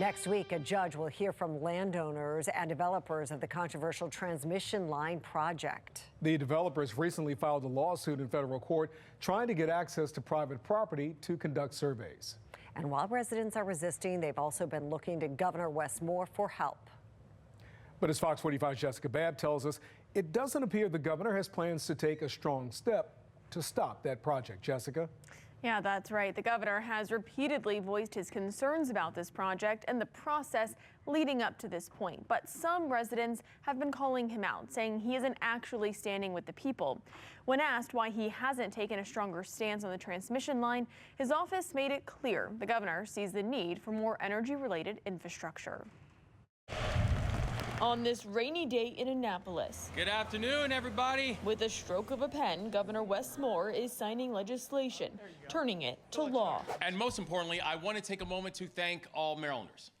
Next week, a judge will hear from landowners and developers of the controversial transmission line project. The developers recently filed a lawsuit in federal court trying to get access to private property to conduct surveys. And while residents are resisting, they've also been looking to Governor Wes Moore for help. But as Fox 45's Jessica Babb tells us, it doesn't appear the governor has plans to take a strong step to stop that project. Jessica? Yeah, that's right. The governor has repeatedly voiced his concerns about this project and the process leading up to this point. But some residents have been calling him out, saying he isn't actually standing with the people. When asked why he hasn't taken a stronger stance on the transmission line, his office made it clear the governor sees the need for more energy-related infrastructure. On this rainy day in Annapolis. Good afternoon, everybody. With a stroke of a pen, Governor Wes Moore is signing legislation, turning it to law. And most importantly, I want to take a moment to thank all Marylanders.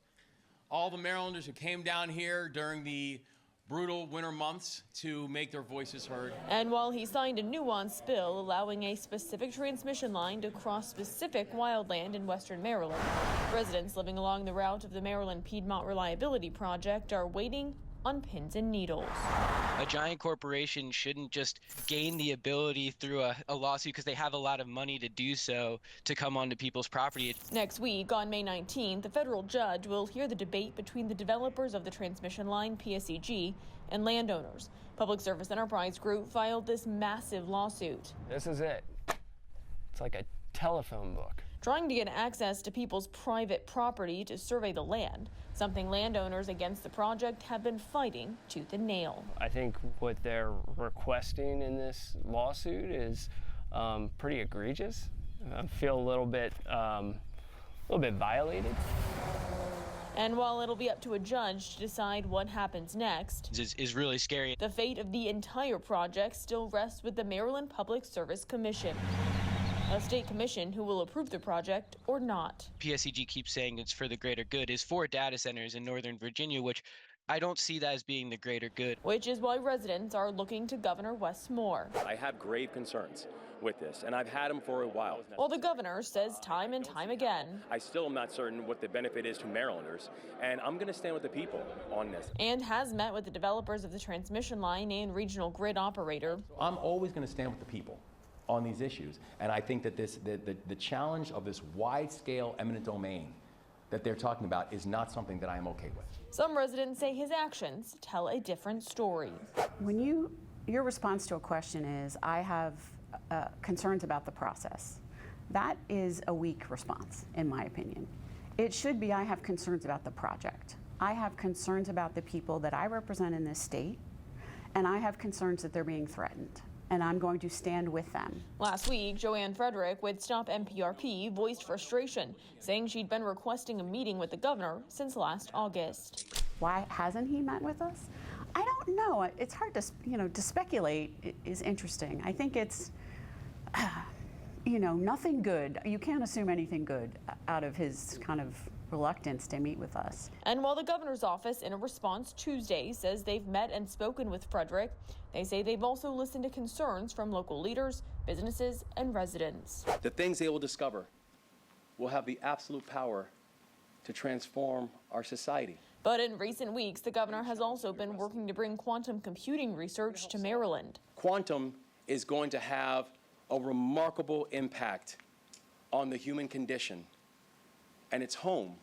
All the Marylanders who came down here during the brutal winter months to make their voices heard. And while he signed a nuanced bill allowing a specific transmission line to cross specific wildland in western Maryland, residents living along the route of the Maryland Piedmont Reliability Project are waiting on pins and needles. A giant corporation shouldn't just gain the ability through a lawsuit because they have a lot of money to do so to come onto people's property. Next week, on May 19th, the federal judge will hear the debate between the developers of the transmission line, PSEG, and landowners. Public Service Enterprise Group filed this massive lawsuit. This is it. It's like a telephone book. Trying to get access to people's private property to survey the land, something landowners against the project have been fighting tooth and nail. I think what they're requesting in this lawsuit is pretty egregious. I feel a little bit violated. And while it'll be up to a judge to decide what happens next, Is really scary. the fate of the entire project still rests with the Maryland Public Service Commission, a state commission who will approve the project or not. PSEG keeps saying it's for the greater good, is for data centers in Northern Virginia, which I don't see that as being the greater good. Which is why residents are looking to Governor Wes Moore. I have grave concerns with this, and I've had them for a while. While the governor says time and time again, I still am not certain what the benefit is to Marylanders, and I'm going to stand with the people on this. and has met with the developers of the transmission line and regional grid operator. I'm always going to stand with the people on these issues, and I think that the challenge of this wide-scale eminent domain that they're talking about is not something that I am okay with. Some residents say his actions tell a different story. When your response to a question is, I have concerns about the process, that is a weak response, in my opinion. It should be, I have concerns about the project. I have concerns about the people that I represent in this state, and I have concerns that they're being threatened, and I'm going to stand with them. Last week, Joanne Frederick with Stop MPRP voiced frustration, saying she'd been requesting a meeting with the governor since last August. Why hasn't he met with us? I don't know. It's hard to speculate is interesting. I think it's, nothing good. You can't assume anything good out of his kind of reluctance to meet with us. And while the governor's office, in a response Tuesday, says they've met and spoken with Frederick, they say they've also listened to concerns from local leaders, businesses, and residents. The things they will discover will have the absolute power to transform our society. But in recent weeks, the governor has also been working to bring quantum computing research to Maryland. Quantum is going to have a remarkable impact on the human condition, and its home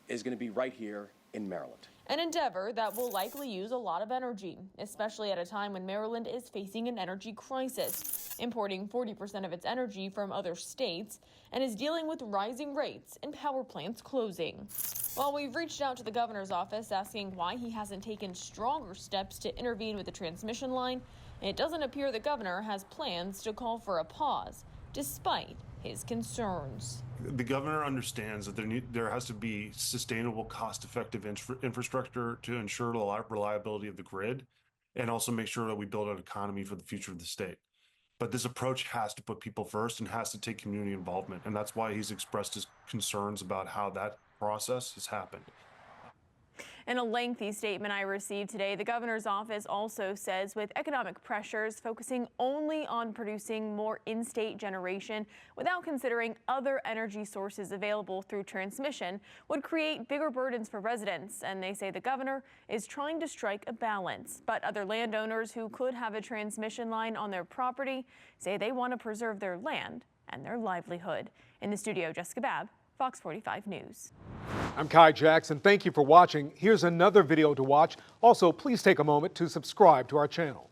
is going to be right here in Maryland. An endeavor that will likely use a lot of energy, especially at a time when Maryland is facing an energy crisis, importing 40% of its energy from other states, and is dealing with rising rates and power plants closing. While we've reached out to the governor's office asking why he hasn't taken stronger steps to intervene with the transmission line, it doesn't appear the governor has plans to call for a pause, despite his concerns. The governor understands that there has to be sustainable, cost-effective infrastructure to ensure the reliability of the grid and also make sure that we build an economy for the future of the state. But this approach has to put people first and has to take community involvement. And that's why he's expressed his concerns about how that process has happened. In a lengthy statement I received today, the governor's office also says with economic pressures focusing only on producing more in-state generation without considering other energy sources available through transmission would create bigger burdens for residents. And they say the governor is trying to strike a balance. But other landowners who could have a transmission line on their property say they want to preserve their land and their livelihood. In the studio, Jessica Babb, Fox 45 News. I'm Kai Jackson. Thank you for watching. Here's another video to watch. Also, please take a moment to subscribe to our channel.